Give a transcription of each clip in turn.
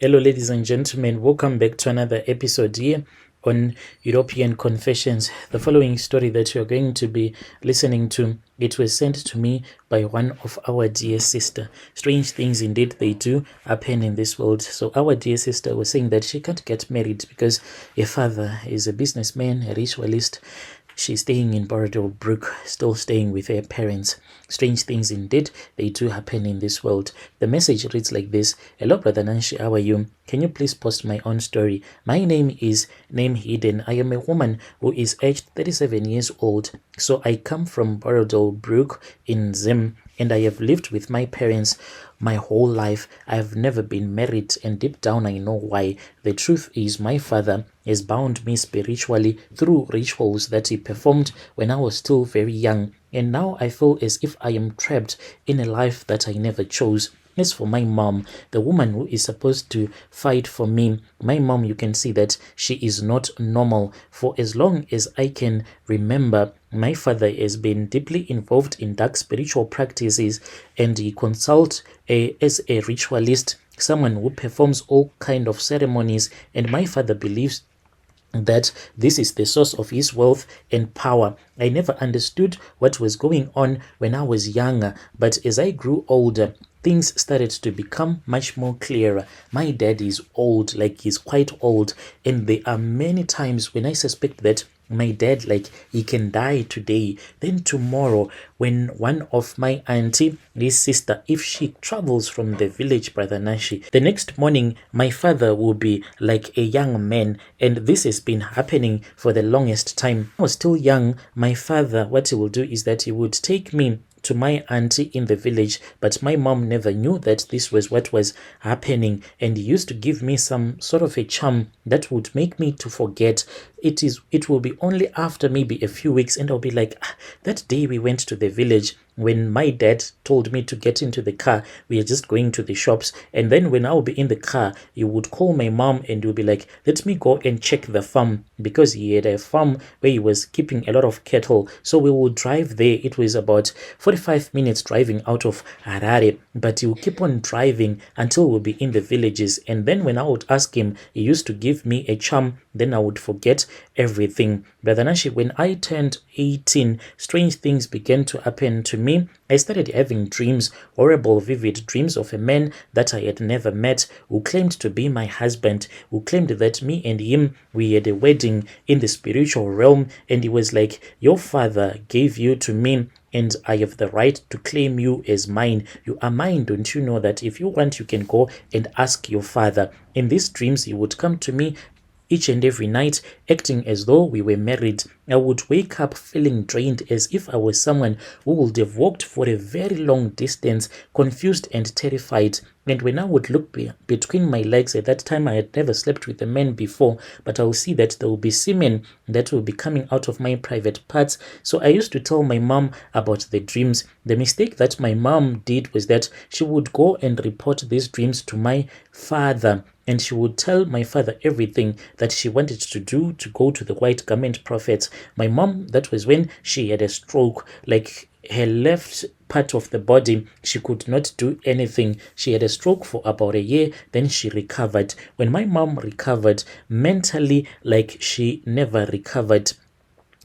Hello, ladies and gentlemen. Welcome back to another episode here on European Confessions. The following story that you're going to be listening to, it was sent to me by one of our dear sister. Strange things indeed they do happen in this world. So our dear sister was saying that she can't get married because her father is a businessman, a ritualist. She's staying in Brook, still staying with her parents. Strange things indeed, they do happen in this world. The message reads like this. Hello, Brother Nanshi, how are you? Can you please post my own story? My name is Name Hidden. I am a woman who is aged 37 years old. So I come from Brook in Zim, and I have lived with my parents my whole life. I have never been married, and deep down I know why. The truth is my father has bound me spiritually through rituals that he performed when I was still very young, and now I feel as if I am trapped in a life that I never chose. As for my mom, the woman who is supposed to fight for me, my mom, you can see that she is not normal. For as long as I can remember, my father has been deeply involved in dark spiritual practices, and he consults as a ritualist, someone who performs all kind of ceremonies, and my father believes that this is the source of his wealth and power. I never understood what was going on when I was younger, but as I grew older, things started to become much more clearer. My dad is old, like he's quite old, and there are many times when I suspect that my dad, like, he can die today, then tomorrow when one of my auntie, his sister, if she travels from the village, Brother Nashi, the next morning my father will be like a young man, and this has been happening for the longest time. I was still young. My father, what he will do is that he would take me to my auntie in the village, but my mom never knew that this was what was happening, and he used to give me some sort of a charm that would make me to forget. It will be only after maybe a few weeks, and I'll be like, that day we went to the village, when my dad told me to get into the car, we are just going to the shops, and then when I'll be in the car, he would call my mom and he'll be like, let me go and check the farm, because he had a farm where he was keeping a lot of cattle. So we would drive there. It was about 45 minutes driving out of Harare, but he would keep on driving until we'll be in the villages. And then when I would ask him, he used to give me a charm, then I would forget everything. Brother Nashi, when I turned 18, strange things began to happen to me. I started having dreams, horrible, vivid dreams of a man that I had never met, who claimed to be my husband, who claimed that me and him, we had a wedding in the spiritual realm, and he was like, your father gave you to me, and I have the right to claim you as mine. You are mine. Don't you know that if you want, you can go and ask your father? In these dreams, he would come to me each and every night, acting as though we were married. I would wake up feeling drained, as if I was someone who would have walked for a very long distance, confused and terrified. And when I would look between my legs, at that time I had never slept with a man before, but I will see that there will be semen that will be coming out of my private parts. So I used to tell my mom about the dreams. The mistake that my mom did was that she would go and report these dreams to my father, and she would tell my father everything that she wanted to do to go to the white garment prophets. My mom, that was when she had a stroke, like her left part of the body, she could not do anything. She had a stroke for about a year, then she recovered. When my mom recovered mentally, like she never recovered.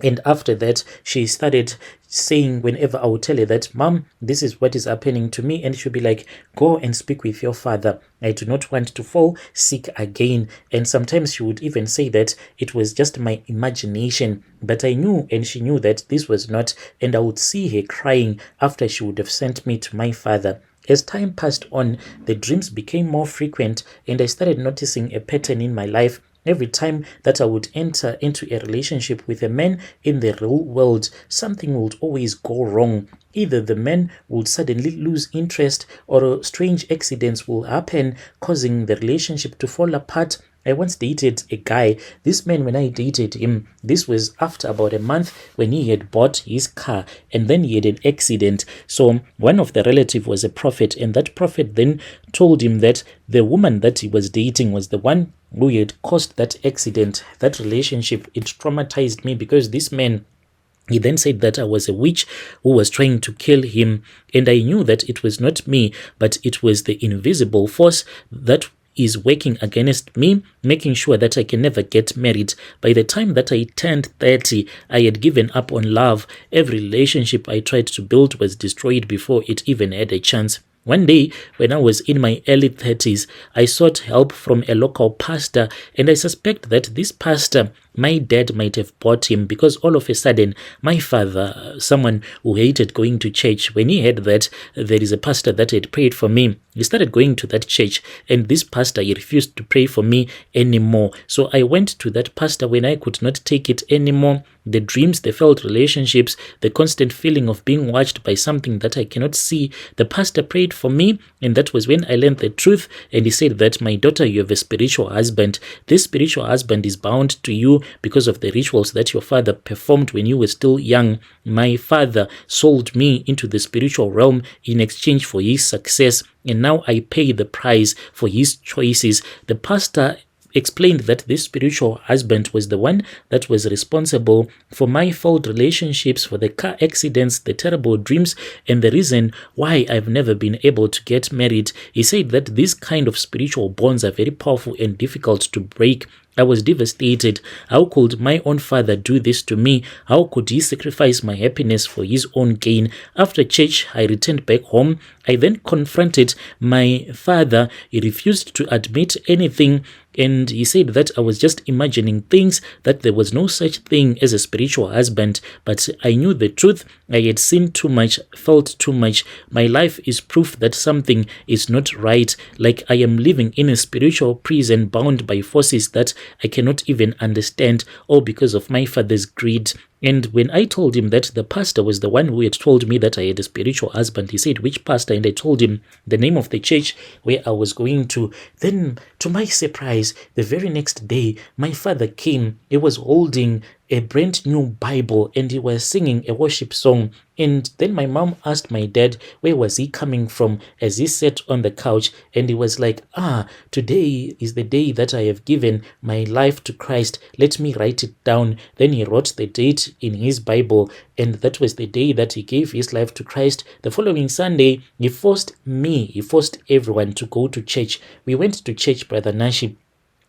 And after that, she started saying, whenever I would tell her that, Mom, this is what is happening to me, and she'll be like, go and speak with your father. I do not want to fall sick again. And sometimes she would even say that it was just my imagination. But I knew, and she knew, that this was not. And I would see her crying after she would have sent me to my father. As time passed on, the dreams became more frequent, and I started noticing a pattern in my life. Every time that I would enter into a relationship with a man in the real world, something would always go wrong. Either the man would suddenly lose interest, or strange accidents will happen, causing the relationship to fall apart. I once dated a guy. This man, when I dated him, this was after about a month when he had bought his car, and then he had an accident. So one of the relatives was a prophet, and that prophet then told him that the woman that he was dating was the one who had caused that accident, that relationship. It traumatized me, because this man, he then said that I was a witch who was trying to kill him, and I knew that it was not me, but it was the invisible force that is working against me, making sure that I can never get married. By the time that I turned 30, I had given up on love. Every relationship I tried to build was destroyed before it even had a chance. One day, when I was in my early 30s, I sought help from a local pastor, and I suspect that this pastor, my dad might have bought him, because all of a sudden, my father, someone who hated going to church, when he heard that there is a pastor that had prayed for me, he started going to that church, and this pastor, he refused to pray for me anymore. So I went to that pastor when I could not take it anymore. The dreams, the failed relationships, the constant feeling of being watched by something that I cannot see. The pastor prayed for me, and that was when I learned the truth. And he said that, my daughter, you have a spiritual husband. This spiritual husband is bound to you because of the rituals that your father performed when you were still young. My father sold me into the spiritual realm in exchange for his success, and now I pay the price for his choices. The pastor explained that this spiritual husband was the one that was responsible for my failed relationships, for the car accidents, the terrible dreams, and the reason why I've never been able to get married. He said that these kind of spiritual bonds are very powerful and difficult to break. I was devastated. How could my own father do this to me? How could he sacrifice my happiness for his own gain? After church, I returned back home. I then confronted my father. He refused to admit anything, and he said that I was just imagining things, that there was no such thing as a spiritual husband. But I knew the truth. I had seen too much, felt too much. My life is proof that something is not right. Like I am living in a spiritual prison, bound by forces that I cannot even understand, all because of my father's greed. And when I told him that the pastor was the one who had told me that I had a spiritual husband, he said, which pastor? And I told him the name of the church where I was going to. Then, to my surprise, the very next day, my father came. He was holding a brand new Bible, and he was singing a worship song. And then my mom asked my dad, where was he coming from, as he sat on the couch, and he was like, today is the day that I have given my life to Christ. Let me write it down. Then he wrote the date in his Bible, and that was the day that he gave his life to Christ. The following Sunday, he forced everyone to go to church. We went to church, Brother Nashi.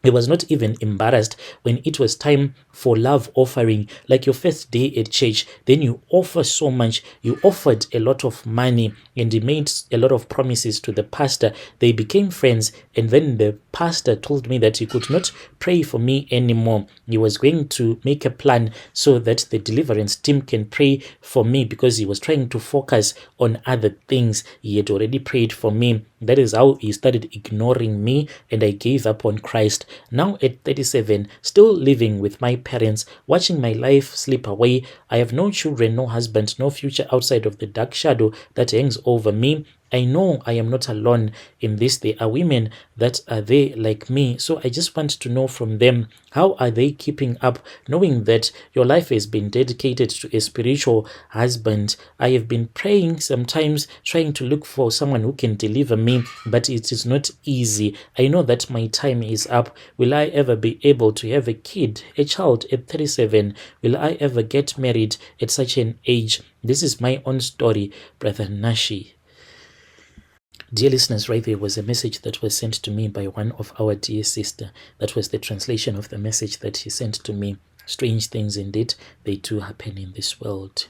He was not even embarrassed when it was time for love offering, like your first day at church. Then you offer so much. You offered a lot of money, and he made a lot of promises to the pastor. They became friends, and then the pastor told me that he could not pray for me anymore. He was going to make a plan so that the deliverance team can pray for me, because he was trying to focus on other things. He had already prayed for me. That is how he started ignoring me, and I gave up on Christ. Now at 37, still living with my parents, watching my life slip away. I have no children, no husband, no future outside of the dark shadow that hangs over me. I know I am not alone in this. There are women that are there like me. So I just want to know from them, how are they keeping up, knowing that your life has been dedicated to a spiritual husband? I have been praying sometimes, trying to look for someone who can deliver me, but it is not easy. I know that my time is up. Will I ever be able to have a kid, a child at 37? Will I ever get married at such an age? This is my own story, Brother Nashi. Dear listeners, right there was a message that was sent to me by one of our dear sister. That was the translation of the message that he sent to me. Strange things indeed, they do happen in this world.